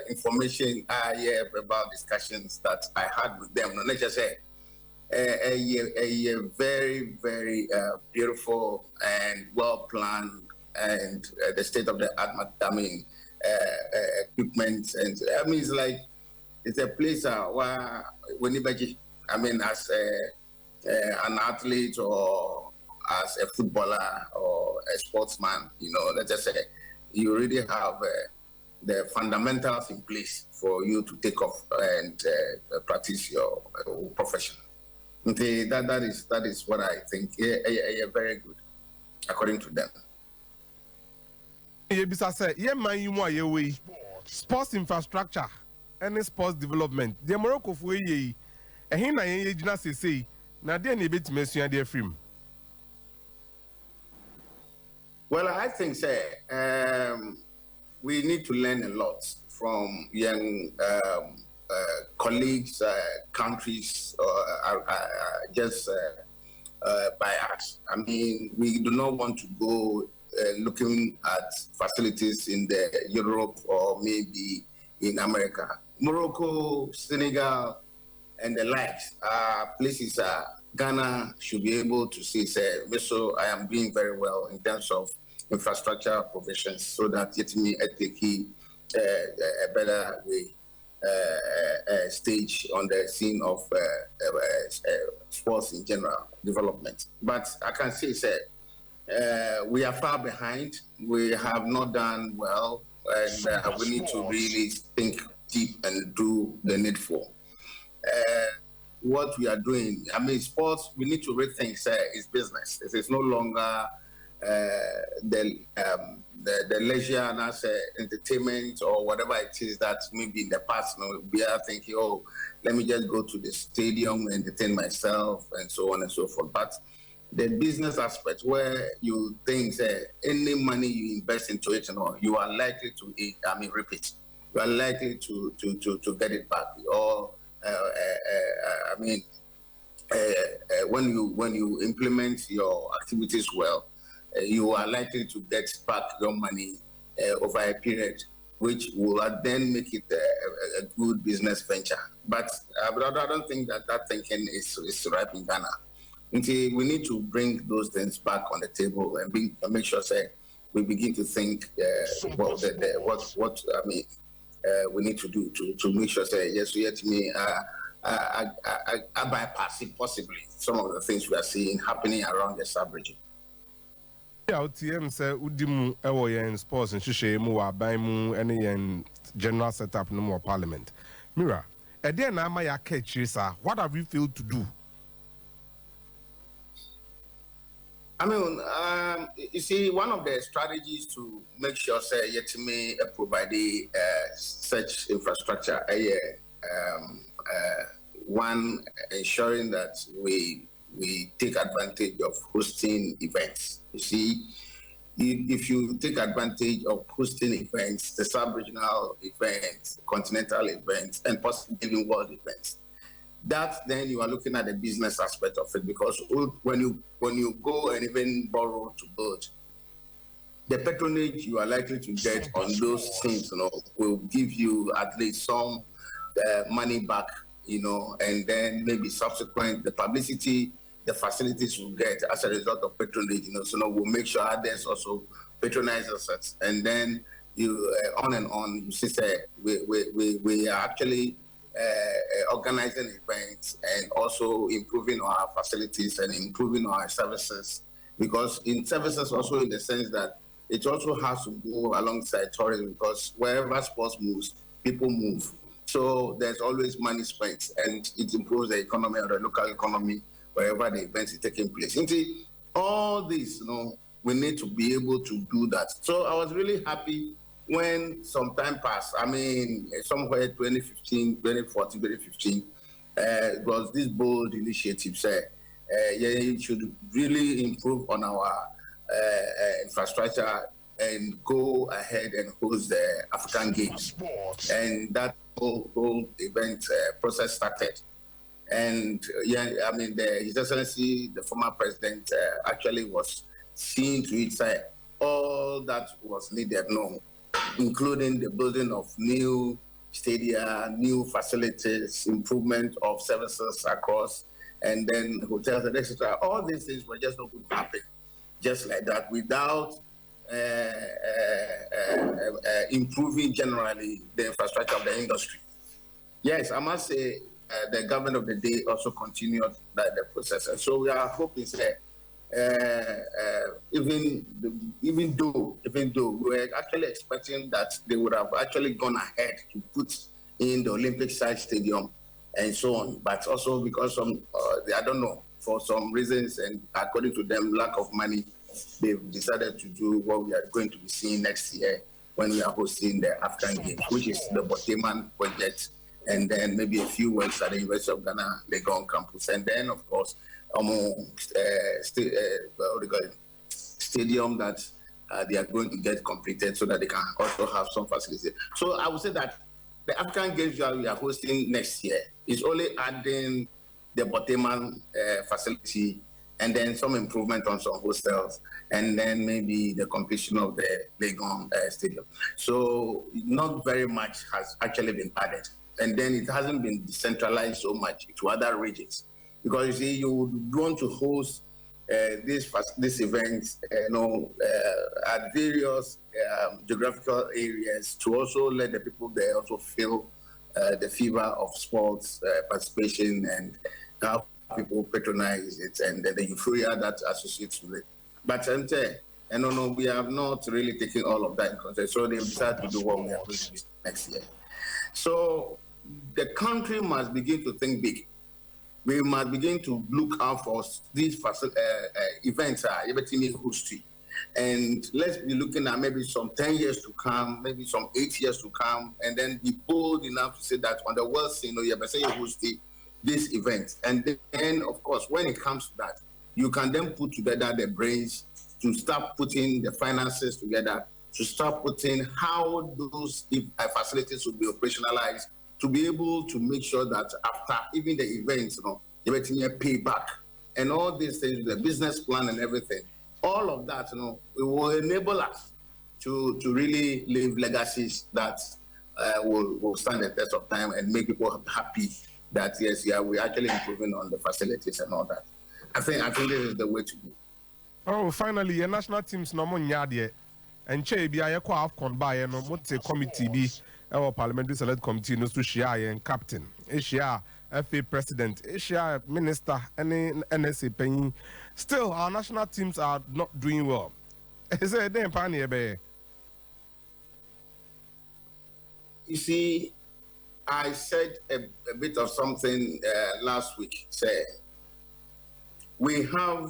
information about discussions that I had with them. Let's just say a very, very beautiful and well planned and the state of the art, equipment. And I mean, it's a place where anybody, as an athlete or as a footballer or a sportsman, let's just say you already have the fundamentals in place for you to take off and practice your profession. Okay, that is what I think. Very good, according to them. Sports infrastructure and sports development. The Morocco for ye, a hina ye jina say, na de ne bit mesia de film. Well, I think we need to learn a lot from young colleagues, countries, just by us. I mean, we do not want to go looking at facilities in Europe or maybe in America. Morocco, Senegal, and the likes are places Ghana should be able to say, so I am doing very well in terms of infrastructure provisions so that it may take a better way stage on the scene of sports in general development. But I can say, we are far behind. We have not done well, and we need to really think deep and do the needful. What we are doing, sports, we need to rethink is business. It is no longer the leisure and as entertainment or whatever it is that maybe in the past, we are thinking, let me just go to the stadium, entertain myself, and so on and so forth. But the business aspect where you think any money you invest into it, you are likely to repeat. You are likely to get it back. Or when you implement your activities well, you are likely to get back your money over a period, which will then make it a good business venture. But I don't think that thinking is ripe in Ghana. We need to bring those things back on the table and make sure we begin to think what we need to do to make sure yes, I bypass it possibly some of the things we are seeing happening around the sub-region. Yeah, OTM say udimu ewo yen sports and shishe mu wa ban mu any general setup no more parliament. Mira, then na ma ya catch sir. What have you failed to do? You see, one of the strategies to make sure Yetime provide such infrastructure, one ensuring that we take advantage of hosting events. You see, if you take advantage of hosting events, the sub-regional events, continental events, and possibly even world events, that then you are looking at the business aspect of it, because when you go and even borrow to build, the patronage you are likely to get on those things, will give you at least some money back, and then maybe subsequent the publicity the facilities will get as a result of patronage, so we'll make sure others also patronize us, and then you on and on. You see, we are actually organizing events and also improving our facilities and improving our services, because in services also in the sense that it also has to go alongside tourism, because wherever sports moves, people move. So there's always money spent, and it improves the economy or the local economy wherever the event is taking place. All this, we need to be able to do that. So I was really happy when some time passed. Somewhere 2015, 2014, 2015, it was this bold initiative it should really improve on our infrastructure and go ahead and host the African Games. And that whole event process started. And His Excellency, the former president, actually was seen to it, all that was needed, including the building of new stadia, new facilities, improvement of services across, and then hotels and etc. All these things were just not going to happen just like that without improving generally the infrastructure of the industry. Yes, I must say the government of the day also continued the process. And so we are hoping that even though we were actually expecting that they would have actually gone ahead to put in the Olympic side stadium and so on, but also because I don't know, for some reasons and according to them, lack of money, they've decided to do what we are going to be seeing next year when we are hosting the African Games, which is the Boteman project, and then maybe a few works at the University of Ghana, Legon campus, and then of course, stadium that they are going to get completed so that they can also have some facilities. So I would say that the African Games that we are hosting next year is only adding the Boteman facility and then some improvement on some hostels, and then maybe the completion of the Legon stadium. So not very much has actually been added. And then it hasn't been decentralized so much to other regions. Because you see, you would want to host this event, at various geographical areas to also let the people there also feel the fever of sports participation and how people patronize it and the euphoria that associates with it. But we have not really taken all of that in consideration. So they decided to do what we are going to do next year. So the country must begin to think big. We must begin to look out for these events, everything in history. And let's be looking at maybe some 10 years to come, maybe some 8 years to come, and then be bold enough to say that on the world scene, you have to host this event. And then, of course, when it comes to that, you can then put together the brains to start putting the finances together, to start putting how those facilities will be operationalized, to be able to make sure that after even the events, everything pay back and all these things, the business plan and everything, all of that, it will enable us to really leave legacies that will stand the test of time and make people happy that yes, we're actually improving on the facilities and all that. I think this is the way to go. Oh, finally, your national teams no more nyadie. And che bi aye kwa AFCON ba ye no mote committee bi our parliamentary select committee no to share and captain. Share FA president, share minister, any NSA penny. Still, our national teams are not doing well. Is it then panier? You see, I said a bit of something last week. Say, we have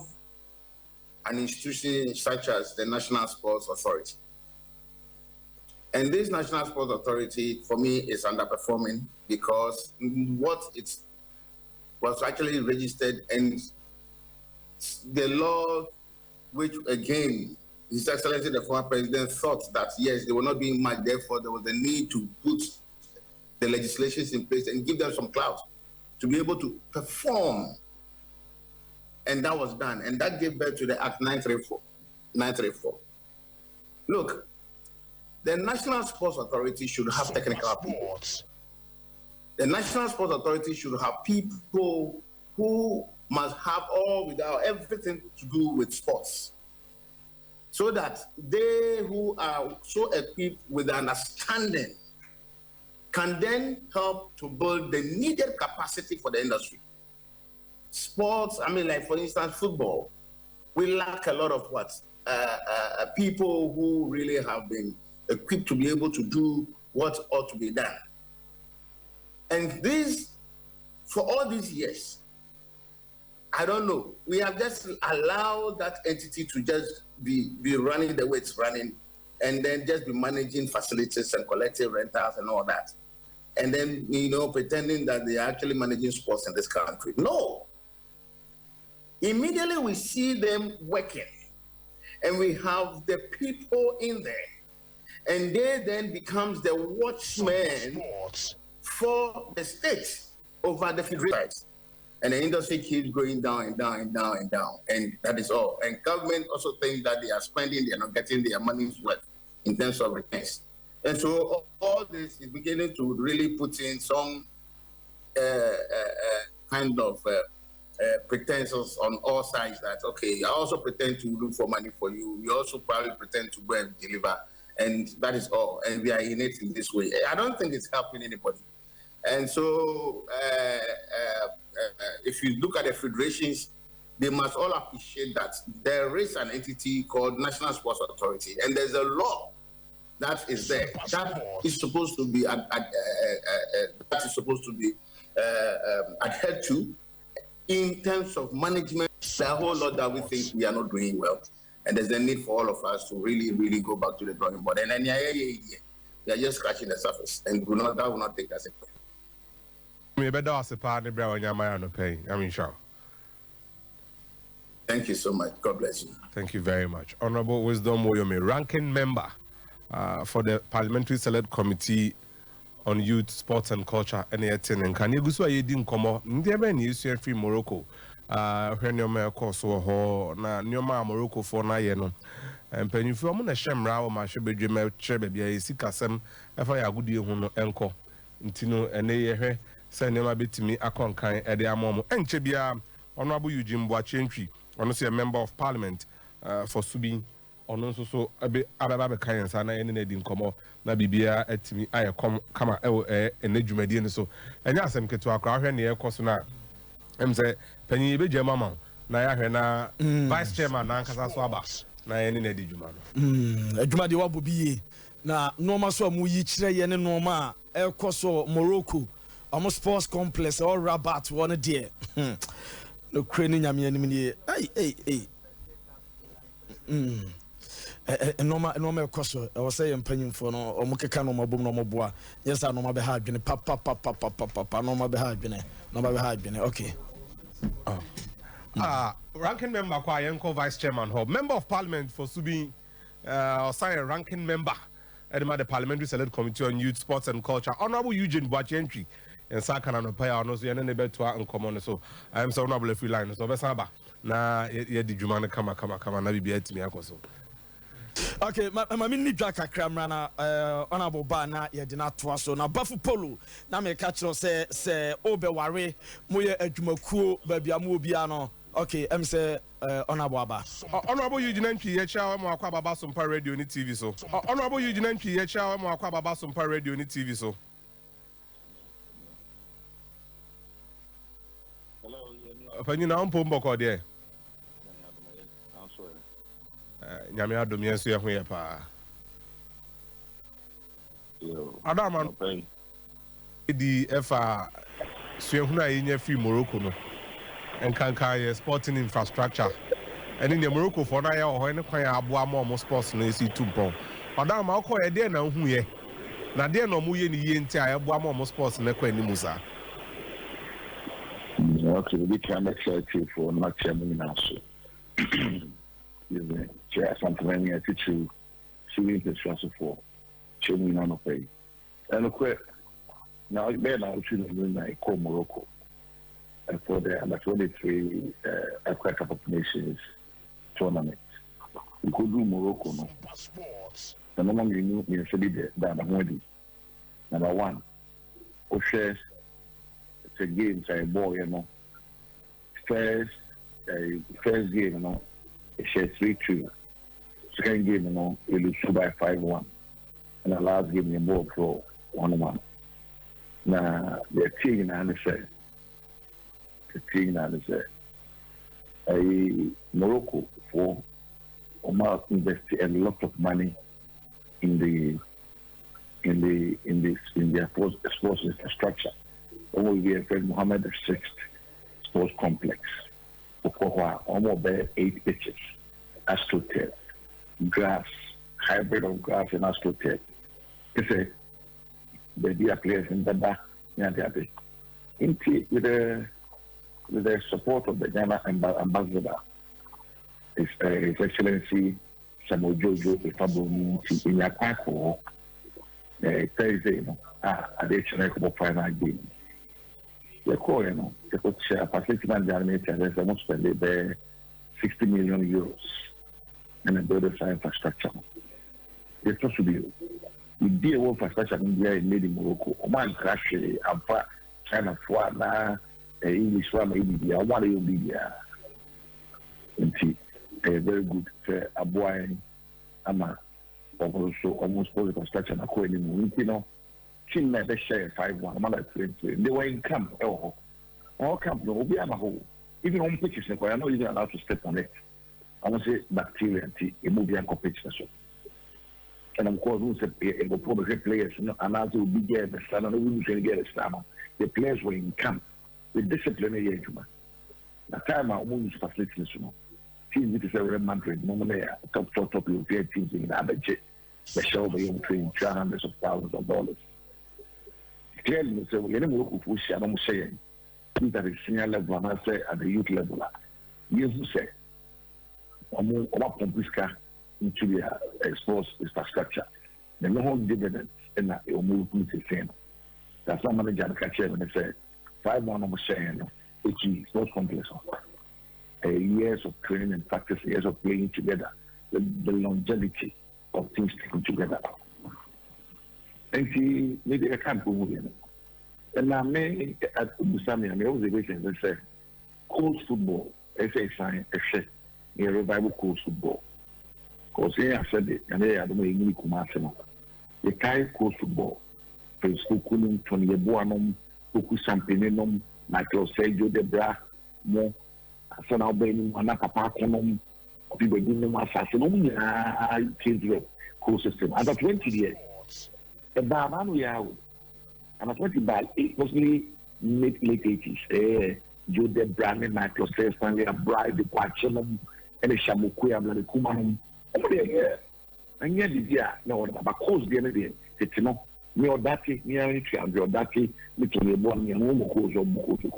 an institution such as the National Sports Authority. And this National Sports Authority, for me, is underperforming because what it was actually registered and the law, which again, His Excellency the former president thought that yes, they were not being much, therefore there was a need to put the legislations in place and give them some clout to be able to perform. And that was done. And that gave birth to the Act 934. Look, the National Sports Authority should have technical people. The National Sports Authority should have people who must have without everything to do with sports. So that they who are so equipped with understanding can then help to build the needed capacity for the industry. Sports, like for instance, football, we lack a lot of people who really have been equipped to be able to do what ought to be done. And this, for all these years, I don't know, we have just allowed that entity to just be running the way it's running and then just be managing facilities and collective rentals and all that. And then, pretending that they are actually managing sports in this country. No. Immediately we see them working and we have the people in there and they then becomes the watchman for the state over the federation. And the industry keeps going down and down and down and down. And that is all. And government also think that they are spending, they are not getting their money's worth in terms of returns. And so all this is beginning to really put in some kind of pretenses on all sides that, okay, I also pretend to look for money for you. You also probably pretend to go and deliver. And that is all. And we are in it in this way. I don't think it's helping anybody. And so if you look at the federations, they must all appreciate that there is an entity called National Sports Authority, and there's a law that is there that is supposed to be adhered to in terms of management. There are a whole lot that we think we are not doing well, and there's a need for all of us to really, really go back to the drawing board. And then we are just scratching the surface, and that will not take us anywhere. Thank you so much. God bless you. Thank you very much. Honorable Wisdom Woyome, ranking member for the Parliamentary Select Committee on Youth, Sports and Culture. And can you go so you didn't come up? Never knew you free Morocco. When your mayor course or na Nyoma Morocco for Nayeno. And penny from a shamra, my shabby baby, I see Cassam, if I good you uncle. Intino and they send them a bit to me, a conquer at the Amomo. And Chebia, Honorable Eugene Boachentry, honestly a member of Parliament for Subi. Ono nso so ababa kan yansa na ene na di nkomo na bibia atimi aye kama ene dwumadi ne so enya asem keto akra ahwe ne yekoso na emse panyi be jema ma na ya hwe na vice chairman na nkasa so aba na ene na di dwuma no adwuma de wabo biye na normal so amu yi kire ye ne normal ekoso Morocco amo sports complex or Rabat one there no crane nyame anim ne ei normal cost I was saying penny for no or mukeka no mabum no moboa yes I normal be hard bene papa normal be hard bene okay ranking member kwa yenko vice chairman ho member of parliament for Subi or sign ranking member at the Parliamentary Select Committee on Youth, Sports and Culture, Honorable Eugene Boachentry and Sakana no pay no so yene be to an common so I am so honorable free line so be saba na ye di jumana kama na bibia timi akoso. Okay, my mini drag kakra na honorable ba na ye di na to so na bafu polo na me catch say obeware moye adwumakuo ba bia mo obi ano. Okay, say honorable aba. Honorable Eugene Ntwi ye cha mo akwa baba SOMPA radio ni TV so. Honorable Eugene Ntwi ye cha mo akwa baba SOMPA radio ni TV so. Hello, Panyi na mpo mboko de. Nyame adom yenso ye ho ye pa. Adama di efa suehunu ayenye free Morocco no. And can sporting infrastructure. And in the Morocco for na ya ho ne kwan aboa mo sports no esi tumpon. Madam akọ ye de na hu ye. Na de no mu ye ni ye nti a aboa mo sports ne kwa ni musa. Okay, we can excited for not chairman also. You chair something when you to see the transfer for chairman on pay. And okay, now then I should have call Morocco. And for the under 23 Africa Cup of Nations tournament. We could do Morocco no. The number you knew me actually that I'm number one. Oshes it's a game, it's a ball, you know. First game, you know, it's a 3-2. Second game, you know, we lose 2-5-1. And the last game, you ball draw 1-1. Now the team and Morocco for Omar invested a lot of money in their sports infrastructure. Almost we have Mohammed VI sports complex. Almost 8 pitches, AstroTurf, grass, hybrid of grass and AstroTurf. It's a the dear players in the back, with the support of the Ghana ambassador, His Excellency Samuel Jojo Ifaboni in Yakako, Thursday, at the Channel final game. The call, the coach, facility manager, has almost spent 60 million euros in a building infrastructure. It's supposed to be We deal with infrastructure in India in Morocco. Oman crash Alpha China for na English one maybe I want to be very good for a boy ama also almost for the construction of coin in you team never share 5-1 mother they were in camp all camp no be a whole even on pitches I know you're allowed to step on it. I want to say bacteria and tea a movie and competition. And of course, who's a players, and as will be there, the stand, and we can get a stammer. The players were in camp with disciplinary age. The time I moved facilities, teams with several Madrid, normally top European teams in Abache, the show by between hundreds of thousands of dollars. Clearly, so we are able to push, I'm saying, at the senior level, and I say at the youth level. You say, what Pompiska into the exposed infrastructure. The no dividends in that will move to the same. That's what manager can catch when they say 5-1 of saying it's sports complex. Years of training and practice, years of playing together, the longevity of things taken together. And see, maybe I can't move in. And I may at Usami, I may always say, coach football, SA sign, a revival coach football. Because I said it, and I don't know Kumasino. The Thai coach football, Facebook Kunum, Tony Buanum, Puku Sampinum, Michael Sergio de Bra, Mo, San Albany, Manapa Conum, people doing assassinum, kids, coach system. And at 20 years, the Baman we are, and at 20 by 8, mostly late 80s, Joe de Brand, Michael Sergio, Stanley, Bride, the Quachinum, and the Shamukuya, and the Kumanum. And yet, no, but cause the end of it's no, near that, near it, and your daddy, between the one and one cause of Mokoto.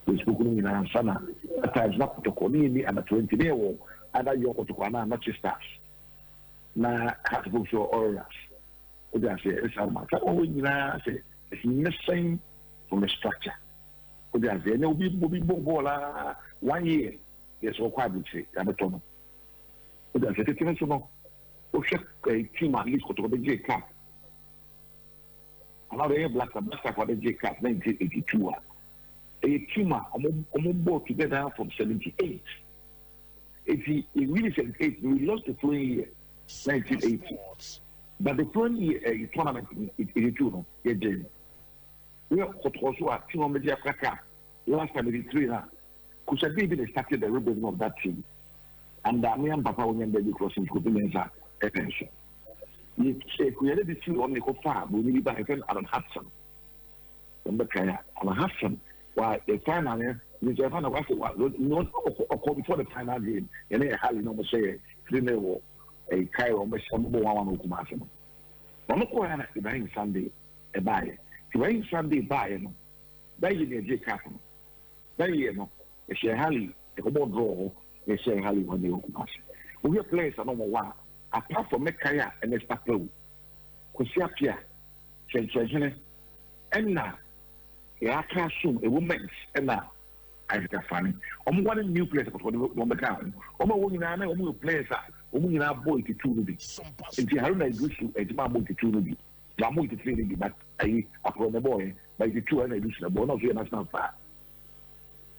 We spoke in Ansana, at times not to Konini and a 20-year old, and I yoko to Kwana, not just stars. Now, have to go so or us. What I say, it's our matter. Oh, you know, it's missing from the structure. What I say, no, we will be 1 year. Yes, or quite would say, I'm a tono. That's a international. We check a team at least to the J Cup. Another black and black for the J Cup 1982. A team on board together from 78. If really 78, we lost the following year, 1980. But the following year, tournament in 82, we are also a team on the J Cup. Last time, 83, because I didn't started the ribbon of that team. And me and Papa when baby crossing could be mensa attention. If we had this on the far, we need by Alan Hudson. Kaya Alan Hudson, why the final is a fan of us not before the final game, and they had no say, a Cairo Messambo one of Kumasimo. One of Koana buying Sunday a buy. Buying Sunday buy him. Buy you a J Captain. Buy you a share Halley, a more draw. They say how you want to open us. We have players number one. Apart from Mekaya and the Stapo, Kusiapia, Chelsea, and now, I can't assume a woman's and now I got funny. I'm one new players for the ground. I'm a woman, I know players are women are boy to 2 rubies. If you haven't agreed to a mamma to 2 rubies, Lamu to 3 rubies, but I upon the boy by the 2 and I do the bonus here national far.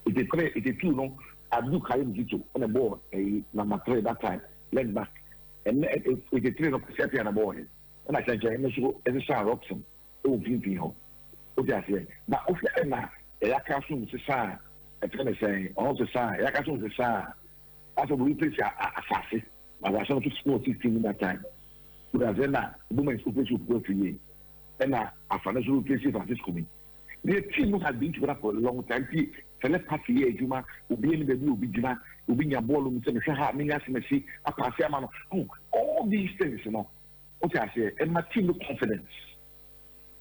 It is 2 no. I do carry Zito on a board, a number 3 that time, leg back. And it's a train of Seppi and a boy. And I said, as a Shan Robson, oh, Vimpio. What I say? But of the end, I can't assume the sign. I'm going to say, all the sign, I can't assume the sign. After we place a sassy, I was not to score 16 in that time. But as then, the woman's supposed to go to you. And I financial places are just coming. The team has been together for a long time. Select party here, Juma, will be in the new Bijima, will be in your ball, and say, a pass, all these things, you know. What I say, and my team with confidence.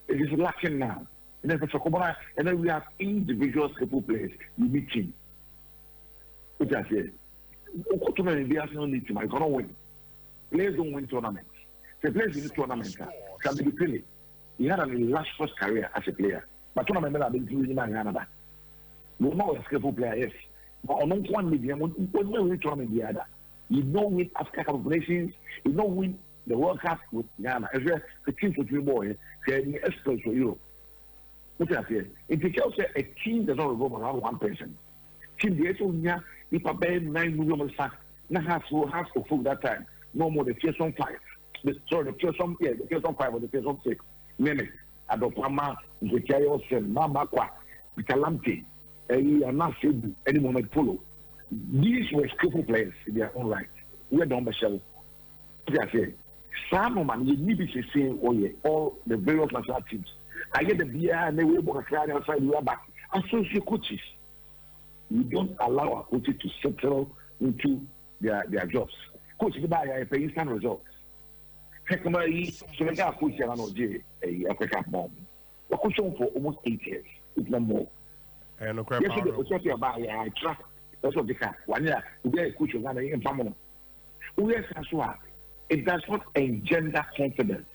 It is lacking now. And then we have individual skillful players, you meet team. What I say, the Arsenal need to, I cannot win. Players don't win tournaments. The players in this tournament can be played. He had an illustrious career as a player, but tournament have been doing in Canada. We know a skillful player, yes. But on one medium, when we tournament the other, you don't win African Cup of Nations, you don't win the World Cup with Ghana. As well, the team for 3 boys, they experts for Europe. What I say, if you tell a team does not revolve around one person, team the Estonia, if a band 9 million sack, not has to full that time. No more the first on 5. The first on 5 or the first on 6. Meme, Adopama, the Chaos, and Mama Qua, Vitalamte, and not any moment follow. These were skillful players in their own right. We're done by Shell. I say, some man, you need to say, all the various national teams. I get the beer and they will work outside the back. Associate coaches. We don't allow our coaches to settle into their jobs. Coach, you buy a pay instant results. Technically, so they got coach and a African bomb. A coach for almost 8 years, if not more. And no crap. Yes, what you buy, I trust. That's what they can. 1 year, we get a coach of Ghana in Pamela. It does not engender confidence.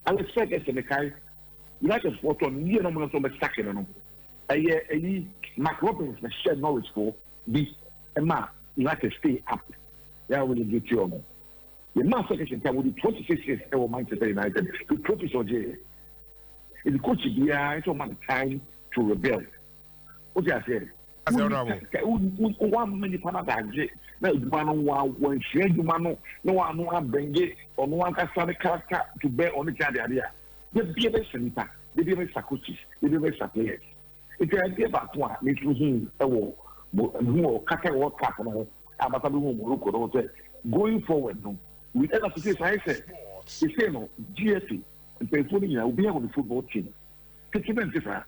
I would say this in the kind. United Sports on near number of second. A Mark Robbins, the shared knowledge for this, and Mark, United stay up. That will get you on. The master section will be 26 years over Manchester United. The trophies on J. If the coach is here, it's on time to rebel. What I say? One minute Panada, no one share you man, no one bring it, or no one can start a character to bear on the idea. The BMS Sanita, the BMS coaches, the BMS players. If the idea about one, it was him a war, more Qatar World Cup, Morocco, going forward, no. We ever to say, I said, we say no, GSC, and Pennsylvania will be on the football team. It's even different.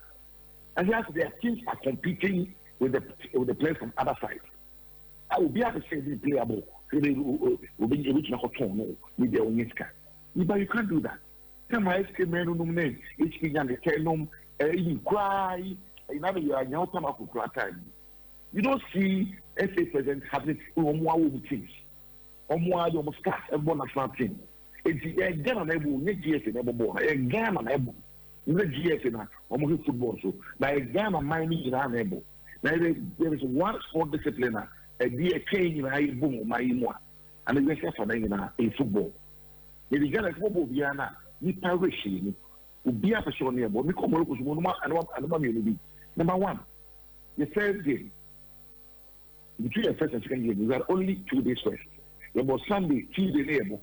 And yes, their teams are competing with the players from other sides. I will be able to say the playable, will be able to with their own Yiska. But you can't do that. Come on, SK men who name, each began to tell them, you cry, another year, and you time for time. You don't see SA president having more teams. Or more almost cast everyone national team. It's a Ghana able, not GS in Ebo, a Ghana able, not GS in almost football. So, by a Ghana mining in unable. Now, there is one sport discipline, a dear king in a boom, my imwa, and the rest of in football. If you get a football, Viana, you perish, will be a person near, but we come Morocco's one. Number one, the first game, between the first and second game, we had only 2 days rest. There was Sunday, Tuesday, neighbor.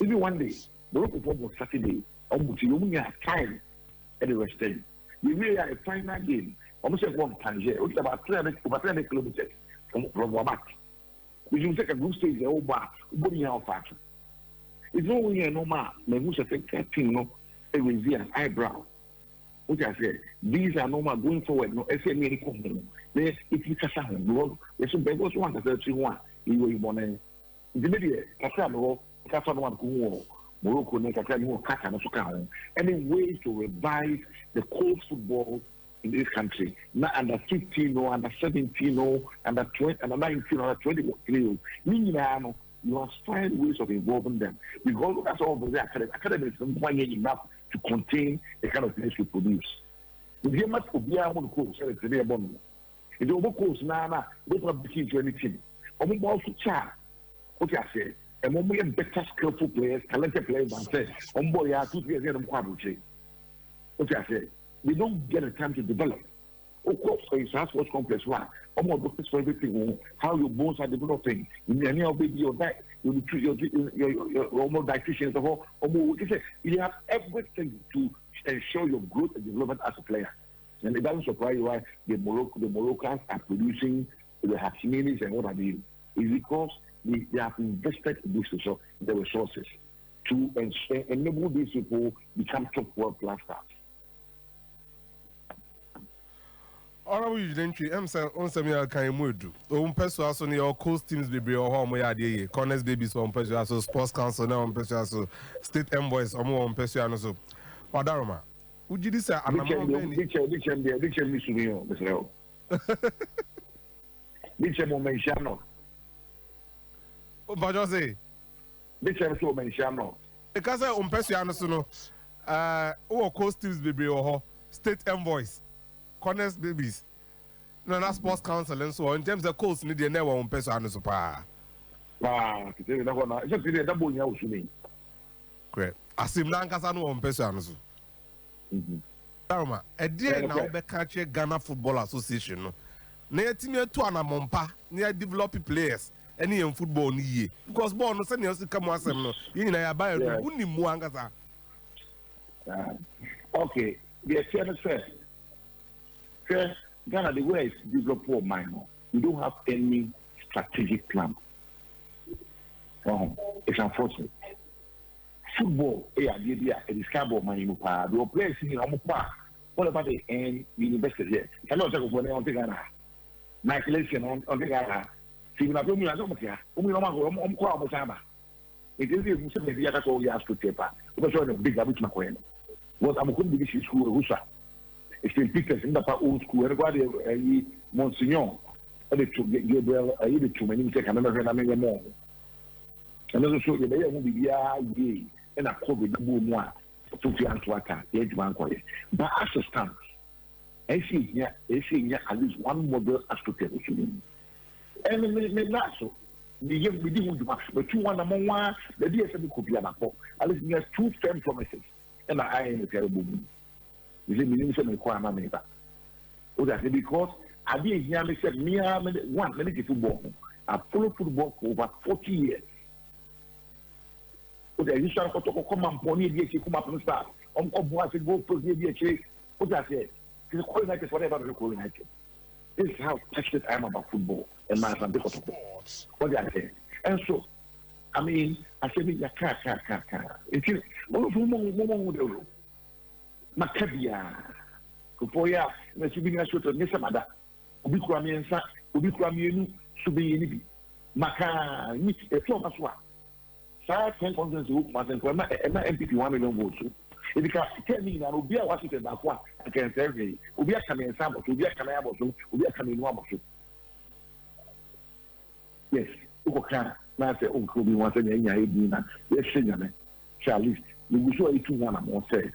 Maybe one day, Morocco was Saturday, almost you only have time at the rest day. We really had a final game, almost like one Tangier, which is about 300 kilometers from Rabat. We should take a good stage, the old bar, body out factor. It's no way normal, Memus affect that thing, no, a reveal eyebrow. What I said, these are normal going forward, no, SME company. If you catch a hand, there's some bagels 131, you will be born. The media, Morocco, any ways to revive the cold football in this country. Not under 15, no, under 17, no, under 20, under 19, under 20. Meaning, you must find ways of involving them. Because that's all the academics don't find enough to contain the kind of things we produce. If you must be able to coach, it's very abundant. If you coach now, they don't begin to anything. I'm also charged. What I say, and when we have better skillful players, talented players, than say, boy, 2 years in the what I say, they don't get a time to develop. Of course, it's a sports complex one. Almost looking for everything, how your bones are developing. In any of your diet, you treat your normal dietitians of all. You have everything to ensure your growth and development as a player. And it doesn't surprise you why the Moroccans are producing the Hakimis and what have you. It's because they have invested in the resources to enable these people become top world-class stars. All we didn't treat them on some year can you do. Person also your coast teams be or home ya corners babies on person so sports council now on person so state envoys or more on person so. Wadaroma. Would you say I'm but just say because on person so no coast teams be or state envoys. Corners babies. No, not sports council and so on. In terms of course, need the never on person super. Wow, today na go just today that boy nya usumi. Correct. Asim na nkasa no on person anu Taruma, a day now be catch Ghana Football Association no. Na yetimi etu anamompa, na develop players any in football ni ye. Because ball no send you come asem no. You na ya buy no uni mu angasa. Okay, the fairness first. First, Ghana, the way it's developed for minor, we don't have any strategic plan. It's unfortunate. Football, it is cardboard money. The players in Amupa, what about the end university here? I know that when on the Ghana, my collection on the Ghana, see, when I don't know, I'm quite a it is the other call you ask to paper. Because you're a big average McQueen. What I'm going to be school, Russa. It's been pictures in the old school, everybody, Monsignor, Gabriel, I did too many take another more. Another show the way will be gay and a COVID boom one to Antoata, the edge man quiet. But as a stand, I see at least one model as to tell you. And not so. We didn't do much, but 2-1 among one, the DSM could be an apple. At least we have 2 firm promises, and I am a terrible. You see, we didn't require my neighbor. Because I didn't hear me said, me, 1 minute football. I follow football for over 40 years. You shall come and pony the come up and start. Go for the what I say. It's quite whatever you call it. This is how passionate I am about football and my sports. What I say. And so, I mean, I said, it's Macabia. Kupoya, na subini na shoto nesa mada. Ubi kwa miensa, ubi kwa mienu, subi yenibi. Maka, ni, efo maswa. Saa 10 conference mazen kwa ema MPP 1 million votes. Edika, tell na ubi a wasi teba kwa, aken serve. Ubi a kamiensa bosu, ubi a kamaya bosu, ubi a kamienwa bosu. Yes, uko kana, na se ubi wanse nyanya ebi na, yes shenyame, Charles, nugusu wa itu wana monse.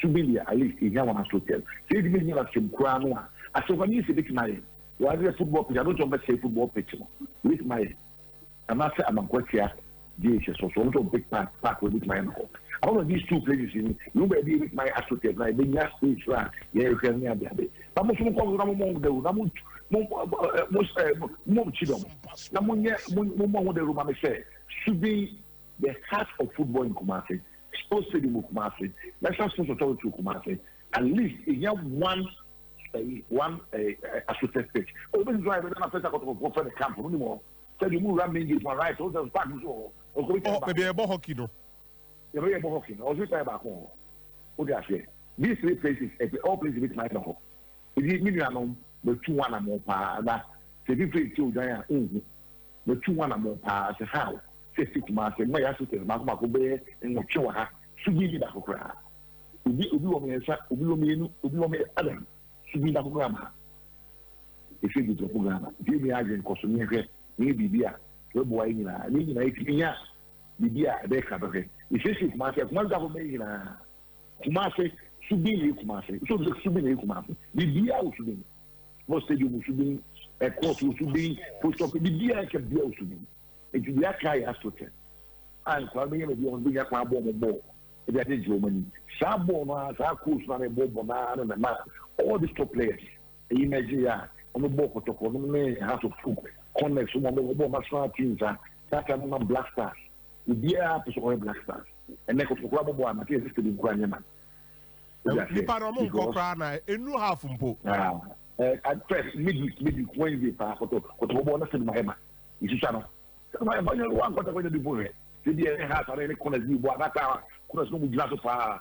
Should be at least in one hotel. See the meaning of some crown. As so when you see this my why the football pitch, I don't want to say football pitch. With my I'm not saying I'm going to GHS so a big park with my uncle. All of these 2 places in nobody with my associate like the last stage right. Yeah, you can near the but most of them most children. Namunya say should be the heart of football in Kumasi. Sports stadium Kumasi, National Sports Authority Kumasi, at least you have one associate pitch. Open drive and after I go for the camp anymore. So you move around me my right, all those back so maybe a hockey no. You know about hockey, or just back home. What do I say? These 3 places, all places with my home. If you mean the 2-1 and more power, that the different 2 giant, the 2-1 and more power, as how. 50 Kumasi, my associate, Makobe, and Mochoa, should be the Akokra. Ubi Adam, should be the Programma. If you do the program, give me agent, Cosumia, maybe beer, your boy, maybe 18 years, the beer, they have a if you see Kumasi, one double million, Kumasi should be Kumasi, so the should be Kumasi. The beer should be, most stadium should be, a court should be, post office, the beer can be also be. It will be a guy has to tell. And for me, maybe on being a ball. That is Germany. Sabona, Sakus, Bobo, and all these top players. Imagine on the ball for the house of food. Connects one of the national teams, that are Black Stars. The beer up is all Black Stars. And then for Grabber Boy, I think it's to be Grandman. Niparamon Cochrana, a new half from Pope. At first, midweek, Wednesday, for the bonus in my hammer. It's a channel. One got away to do it. The house or any corner you want that hour. Because no glass of fire.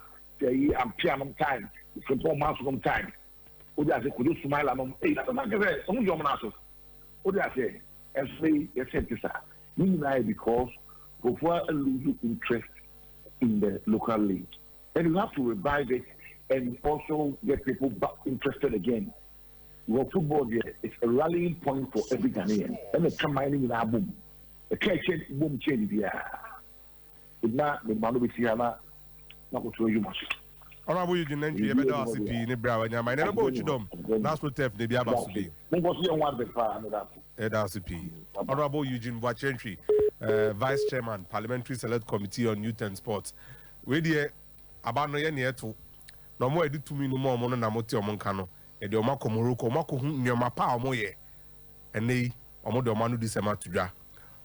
I'm piano time. From 4 months from time. What I say, could you smile among 8 of the only your master? What I say, as they said to say, meanwhile, because before a lose interest in the local league. And you have to revive it and also get people back interested again. Your football there is a rallying point for every Ghanaian. And it's combining in our boom. The kitchen boom change there. It's not the man with Siana, not what you must. Honorable Eugene Entry, you better ask the Nebra and my never go to them. That's what Tef Nebia Bass be. Who was the one that far? Honorable Eugene Entry. Vice Chairman, Parliamentary Select Committee on Youth and Sports. We dear about no year to no more edit to me no more mono namoti or moncano, and the Omako Morocco, Mako near my power moye, and they omodo manu disema to dra.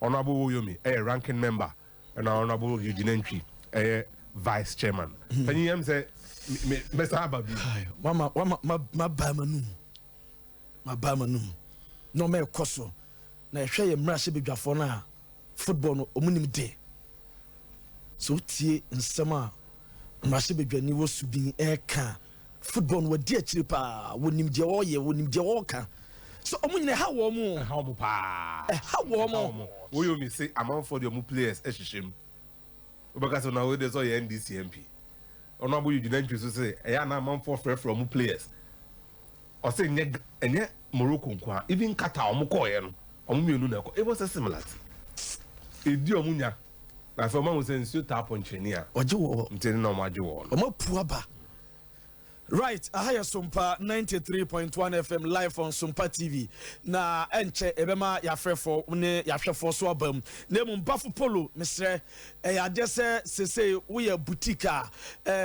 Honorable Yomi, a ranking member, and Honorable Eugene Entry, a Vice Chairman. Can you say, Mr. Ababi? Mama, my bamanum. No mere coso. Na share your mercy be jafona. Football no omunim de. So tie nsema mercy be jani wo subin eka. Football no de achiri pa wonim de wo ye wonim de wo ka. So omunyine ha wo mu pa. Ha wo mu. Wo you me say amount for the mu players ehihim. Because na we dey so ye NDCMP. Honorable you didn't choose to say e na amount for free from mu players. O say enye Morocco kwa even Qatar omu ko ye no. Omu mienu na ko. It was a similar thing. Edi omunya na so ma wo say nsu tap on chenia oje wo nteni na omaje wo omo puaba. Right, ahaya SOMPA 93.1 FM live on SOMPA TV. Na enche ebema ya frefo ne ya hwefo so abam. Na mu Bafo Polo Mr. Ya dese sese wo ya boutique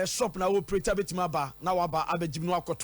shop na operator betima ba na waba abegim no akoto